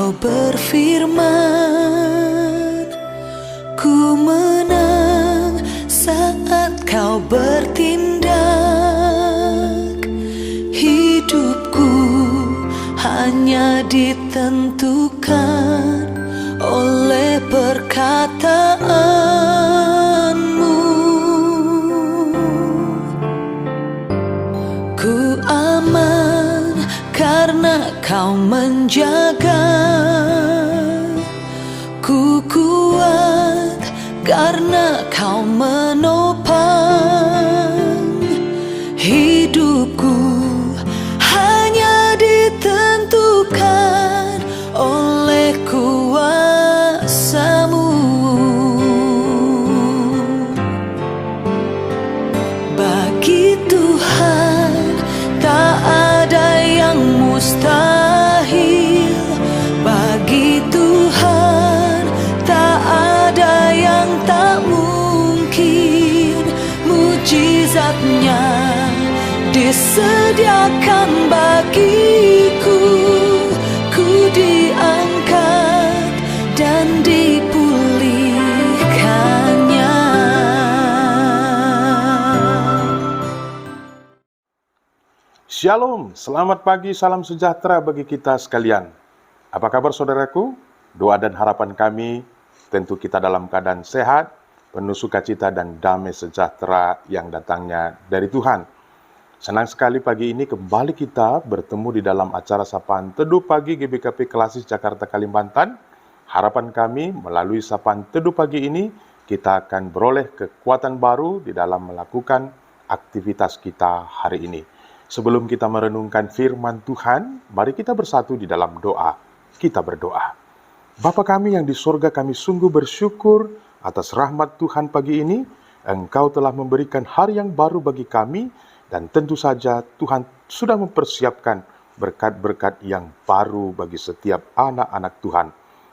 Kau berfirman, ku menang saat kau bertindak. Hidupku hanya ditentukan oleh perkataanmu. Ku aman karena kau menjaga. Ku kuat karena kau menopang. Hidupku hanya ditentukan oleh kuasa-Mu. Bagi Tuhan tak ada yang mustahil. Bagi Tuhan tak ada yang tak mungkin. Mujizatnya disediakan bagiku. Ku diangkat dan dipulihkannya. Shalom, selamat pagi, salam sejahtera bagi kita sekalian. Apa kabar saudaraku? Doa dan harapan kami tentu kita dalam keadaan sehat, penuh sukacita dan damai sejahtera yang datangnya dari Tuhan. Senang sekali pagi ini kembali kita bertemu di dalam acara Sapaan Teduh Pagi GBKP Klasis Jakarta Kalimantan. Harapan kami melalui Sapaan Teduh Pagi ini kita akan beroleh kekuatan baru di dalam melakukan aktivitas kita hari ini. Sebelum kita merenungkan firman Tuhan, mari kita bersatu di dalam doa. Kita berdoa. Bapa kami yang di surga, kami sungguh bersyukur atas rahmat Tuhan pagi ini. Engkau telah memberikan hari yang baru bagi kami, dan tentu saja Tuhan sudah mempersiapkan berkat-berkat yang baru bagi setiap anak-anak Tuhan.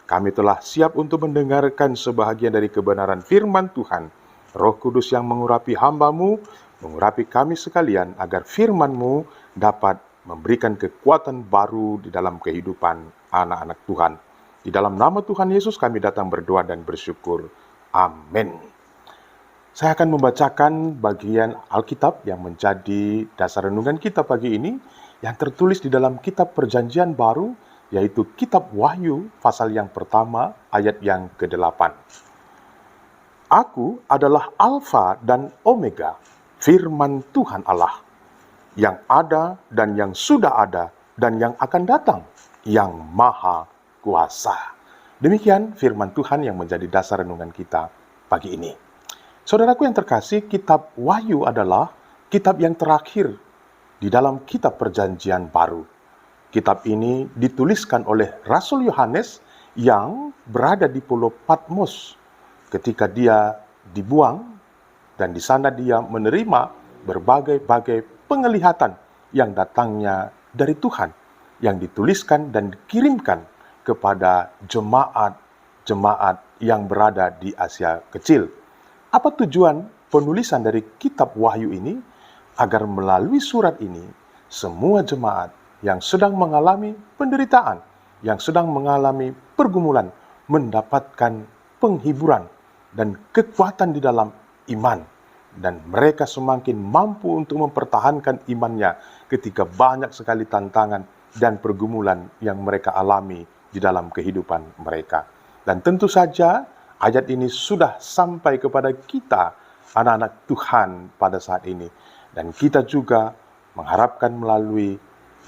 Kami telah siap untuk mendengarkan sebahagian dari kebenaran firman Tuhan. Roh Kudus yang mengurapi hamba-Mu, mengurapi kami sekalian, agar firman-Mu dapat memberikan kekuatan baru di dalam kehidupan anak-anak Tuhan. Di dalam nama Tuhan Yesus kami datang berdoa dan bersyukur. Amin. Saya akan membacakan bagian Alkitab yang menjadi dasar renungan kita pagi ini, yang tertulis di dalam kitab Perjanjian Baru, yaitu kitab Wahyu, pasal yang pertama, ayat yang ke-8. Aku adalah Alfa dan Omega, firman Tuhan Allah, yang ada dan yang sudah ada dan yang akan datang, yang maha kuasa. Demikian firman Tuhan yang menjadi dasar renungan kita pagi ini. Saudaraku yang terkasih, kitab Wahyu adalah kitab yang terakhir di dalam kitab Perjanjian Baru. Kitab ini dituliskan oleh Rasul Yohanes yang berada di Pulau Patmos ketika dia dibuang, dan di sana dia menerima berbagai-bagai penglihatan yang datangnya dari Tuhan, yang dituliskan dan dikirimkan kepada jemaat-jemaat yang berada di Asia Kecil. Apa tujuan penulisan dari kitab Wahyu ini? Agar melalui surat ini, semua jemaat yang sedang mengalami penderitaan, yang sedang mengalami pergumulan, mendapatkan penghiburan dan kekuatan di dalam iman, dan mereka semakin mampu untuk mempertahankan imannya ketika banyak sekali tantangan dan pergumulan yang mereka alami di dalam kehidupan mereka. Dan tentu saja ayat ini sudah sampai kepada kita, anak-anak Tuhan pada saat ini. Dan kita juga mengharapkan melalui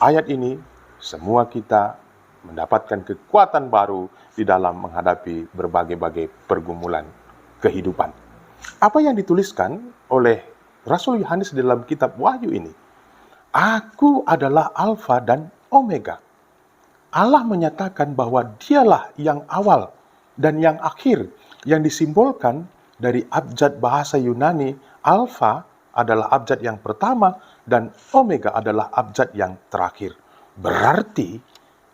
ayat ini, semua kita mendapatkan kekuatan baru di dalam menghadapi berbagai-bagai pergumulan kehidupan. Apa yang dituliskan oleh Rasul Yohanes dalam kitab Wahyu ini? Aku adalah Alfa dan Omega. Allah menyatakan bahwa dialah yang awal dan yang akhir, yang disimbolkan dari abjad bahasa Yunani. Alfa adalah abjad yang pertama dan Omega adalah abjad yang terakhir. Berarti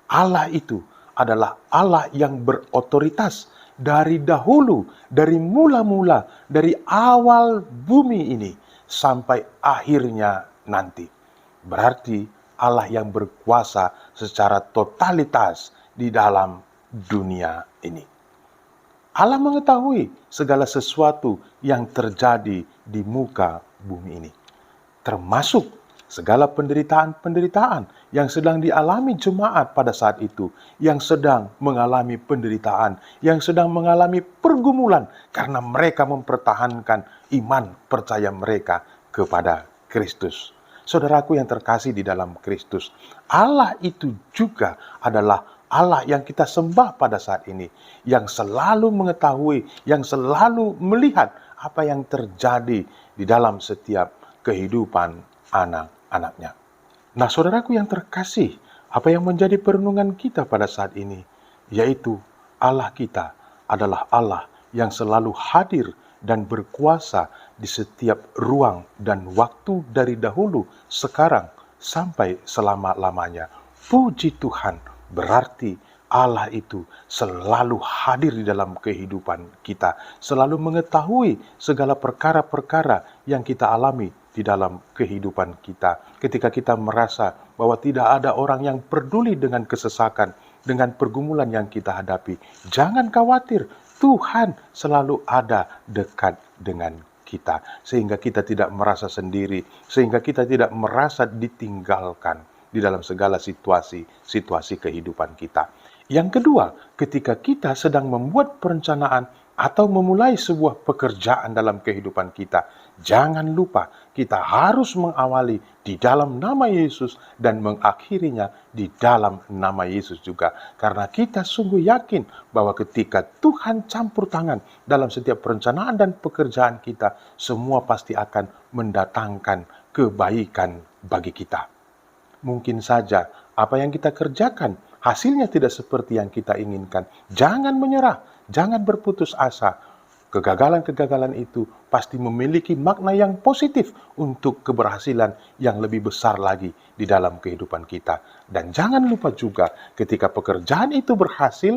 Allah itu adalah Allah yang berotoritas dari dahulu, dari mula-mula, dari awal bumi ini sampai akhirnya nanti. Berarti Allah yang berkuasa secara totalitas di dalam dunia ini. Allah mengetahui segala sesuatu yang terjadi di muka bumi ini, termasuk segala penderitaan-penderitaan yang sedang dialami jemaat pada saat itu, yang sedang mengalami penderitaan, yang sedang mengalami pergumulan karena mereka mempertahankan iman percaya mereka kepada Kristus. Saudaraku yang terkasih di dalam Kristus, Allah itu juga adalah Allah yang kita sembah pada saat ini, yang selalu mengetahui, yang selalu melihat apa yang terjadi di dalam setiap kehidupan anak-anaknya. Nah, saudaraku yang terkasih, apa yang menjadi perenungan kita pada saat ini, yaitu Allah kita adalah Allah yang selalu hadir dan berkuasa di setiap ruang dan waktu dari dahulu, sekarang, sampai selama-lamanya. Puji Tuhan, berarti Allah itu selalu hadir di dalam kehidupan kita, selalu mengetahui segala perkara-perkara yang kita alami di dalam kehidupan kita. Ketika kita merasa bahwa tidak ada orang yang peduli dengan kesesakan, dengan pergumulan yang kita hadapi, jangan khawatir, Tuhan selalu ada dekat dengan kita, sehingga kita tidak merasa sendiri, sehingga kita tidak merasa ditinggalkan di dalam segala situasi kehidupan kita. Yang kedua, ketika kita sedang membuat perencanaan atau memulai sebuah pekerjaan dalam kehidupan kita, jangan lupa kita harus mengawali di dalam nama Yesus dan mengakhirinya di dalam nama Yesus juga. Karena kita sungguh yakin bahwa ketika Tuhan campur tangan dalam setiap perencanaan dan pekerjaan kita, semua pasti akan mendatangkan kebaikan bagi kita. Mungkin saja apa yang kita kerjakan hasilnya tidak seperti yang kita inginkan. Jangan menyerah, jangan berputus asa. Kegagalan-kegagalan itu pasti memiliki makna yang positif untuk keberhasilan yang lebih besar lagi di dalam kehidupan kita. Dan jangan lupa juga ketika pekerjaan itu berhasil,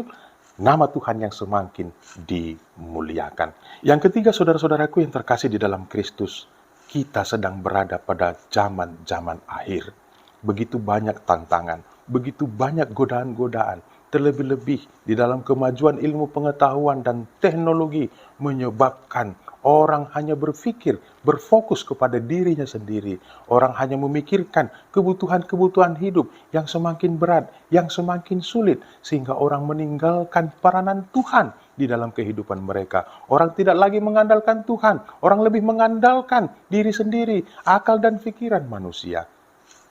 nama Tuhan yang semakin dimuliakan. Yang ketiga, saudara-saudaraku yang terkasih di dalam Kristus, kita sedang berada pada zaman-zaman akhir. Begitu banyak tantangan, begitu banyak godaan-godaan, terlebih-lebih di dalam kemajuan ilmu pengetahuan dan teknologi menyebabkan orang hanya berpikir, berfokus kepada dirinya sendiri. Orang hanya memikirkan kebutuhan-kebutuhan hidup yang semakin berat, yang semakin sulit, sehingga orang meninggalkan peranan Tuhan di dalam kehidupan mereka. Orang tidak lagi mengandalkan Tuhan, orang lebih mengandalkan diri sendiri, akal dan pikiran manusia.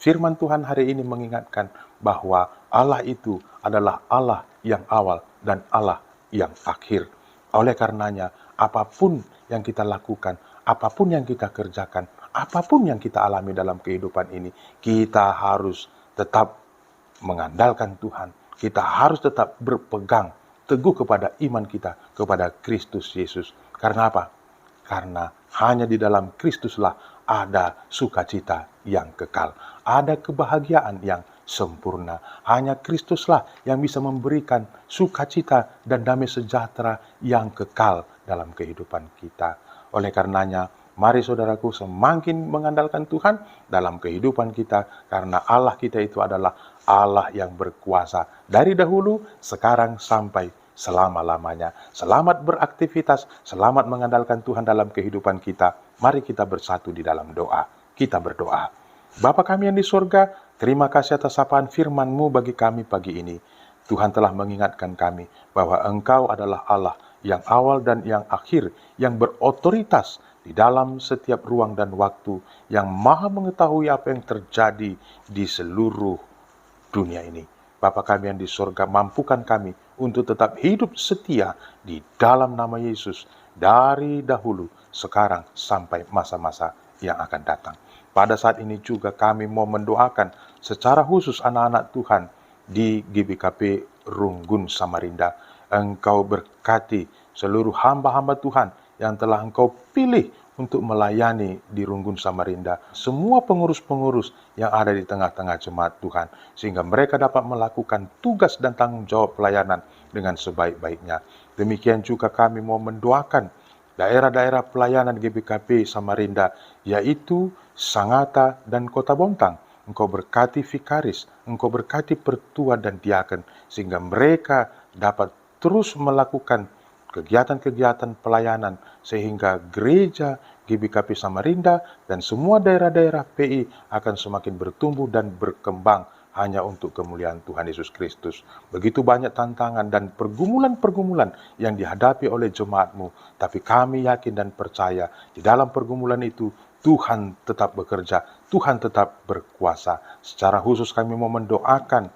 Firman Tuhan hari ini mengingatkan bahwa Allah itu adalah Allah yang awal dan Allah yang akhir. Oleh karenanya, apapun yang kita lakukan, apapun yang kita kerjakan, apapun yang kita alami dalam kehidupan ini, kita harus tetap mengandalkan Tuhan. Kita harus tetap berpegang teguh kepada iman kita, kepada Kristus Yesus. Karena apa? Karena hanya di dalam Kristuslah ada sukacita yang kekal, ada kebahagiaan yang sempurna. Hanya Kristuslah yang bisa memberikan sukacita dan damai sejahtera yang kekal dalam kehidupan kita. Oleh karenanya, mari saudaraku semakin mengandalkan Tuhan dalam kehidupan kita, karena Allah kita itu adalah Allah yang berkuasa dari dahulu, sekarang, sampai selama-lamanya. Selamat beraktivitas, selamat mengandalkan Tuhan dalam kehidupan kita. Mari kita bersatu di dalam doa. Kita berdoa. Bapa kami yang di surga, terima kasih atas sapaan firman-Mu bagi kami pagi ini. Tuhan telah mengingatkan kami bahwa Engkau adalah Allah yang awal dan yang akhir, yang berotoritas di dalam setiap ruang dan waktu, yang maha mengetahui apa yang terjadi di seluruh dunia ini. Bapa kami yang di surga, mampukan kami untuk tetap hidup setia di dalam nama Yesus dari dahulu, sekarang, sampai masa-masa yang akan datang. Pada saat ini juga kami mau mendoakan secara khusus anak-anak Tuhan di GBKP Runggun Samarinda. Engkau berkati seluruh hamba-hamba Tuhan yang telah Engkau pilih untuk melayani di Runggun Samarinda. Semua pengurus-pengurus yang ada di tengah-tengah jemaat Tuhan, sehingga mereka dapat melakukan tugas dan tanggung jawab pelayanan dengan sebaik-baiknya. Demikian juga kami mau mendoakan daerah-daerah pelayanan GBKP Samarinda, yaitu Sangatta dan Kota Bontang. Engkau berkati vikaris, Engkau berkati pertua dan diaken, sehingga mereka dapat terus melakukan kegiatan-kegiatan pelayanan, sehingga gereja GBKP Samarinda dan semua daerah-daerah PI akan semakin bertumbuh dan berkembang hanya untuk kemuliaan Tuhan Yesus Kristus. Begitu banyak tantangan dan pergumulan-pergumulan yang dihadapi oleh jemaat-Mu, tapi kami yakin dan percaya di dalam pergumulan itu Tuhan tetap bekerja, Tuhan tetap berkuasa. Secara khusus kami mau mendoakan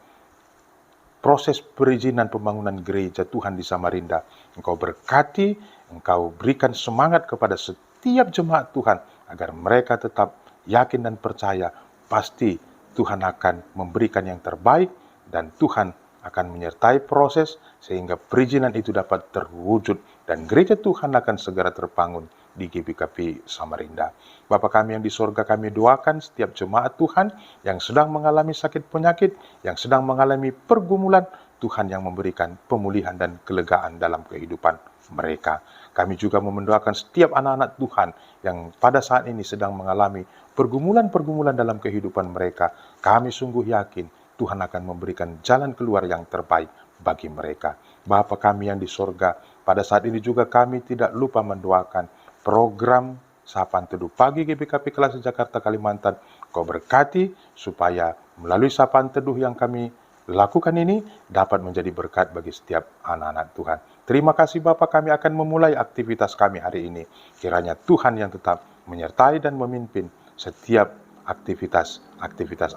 proses perizinan pembangunan gereja Tuhan di Samarinda. Engkau berkati, Engkau berikan semangat kepada setiap jemaat Tuhan, agar mereka tetap yakin dan percaya, pasti Tuhan akan memberikan yang terbaik, dan Tuhan akan menyertai proses, sehingga perizinan itu dapat terwujud, dan gereja Tuhan akan segera terbangun di GBKP Samarinda. Bapa kami yang di sorga, kami doakan setiap jemaat Tuhan yang sedang mengalami sakit penyakit, yang sedang mengalami pergumulan, Tuhan yang memberikan pemulihan dan kelegaan dalam kehidupan mereka. Kami juga mendoakan setiap anak-anak Tuhan yang pada saat ini sedang mengalami pergumulan-pergumulan dalam kehidupan mereka. Kami sungguh yakin Tuhan akan memberikan jalan keluar yang terbaik bagi mereka. Bapa kami yang di sorga, pada saat ini juga kami tidak lupa mendoakan program Sapaan Teduh Pagi GBKP Kelas Jakarta Kalimantan. Kau berkati supaya melalui Sapaan Teduh yang kami lakukan ini dapat menjadi berkat bagi setiap anak-anak Tuhan. Terima kasih Bapa, kami akan memulai aktivitas kami hari ini. Kiranya Tuhan yang tetap menyertai dan memimpin setiap aktivitas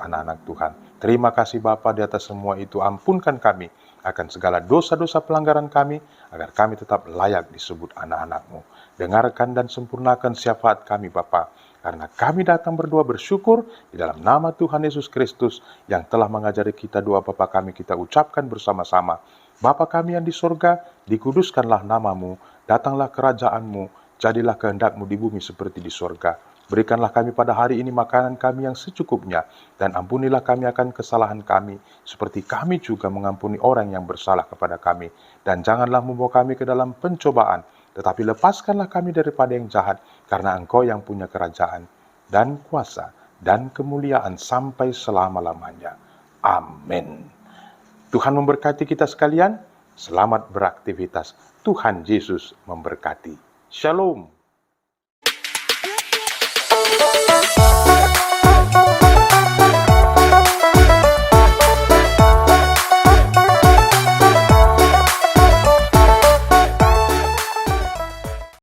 anak-anak Tuhan. Terima kasih Bapa, di atas semua itu ampunkan kami akan segala dosa-dosa pelanggaran kami, agar kami tetap layak disebut anak-anak-Mu. Dengarkan dan sempurnakan syafaat kami Bapa, karena kami datang berdoa bersyukur di dalam nama Tuhan Yesus Kristus yang telah mengajari kita doa Bapa kami kita ucapkan bersama-sama. Bapa kami yang di sorga, dikuduskanlah nama-Mu, datanglah kerajaan-Mu, jadilah kehendak-Mu di bumi seperti di sorga. Berikanlah kami pada hari ini makanan kami yang secukupnya, dan ampunilah kami akan kesalahan kami, seperti kami juga mengampuni orang yang bersalah kepada kami. Dan janganlah membawa kami ke dalam pencobaan, tetapi lepaskanlah kami daripada yang jahat, karena Engkau yang punya kerajaan, dan kuasa, dan kemuliaan sampai selama-lamanya. Amin. Tuhan memberkati kita sekalian, selamat beraktivitas. Tuhan Yesus memberkati. Shalom.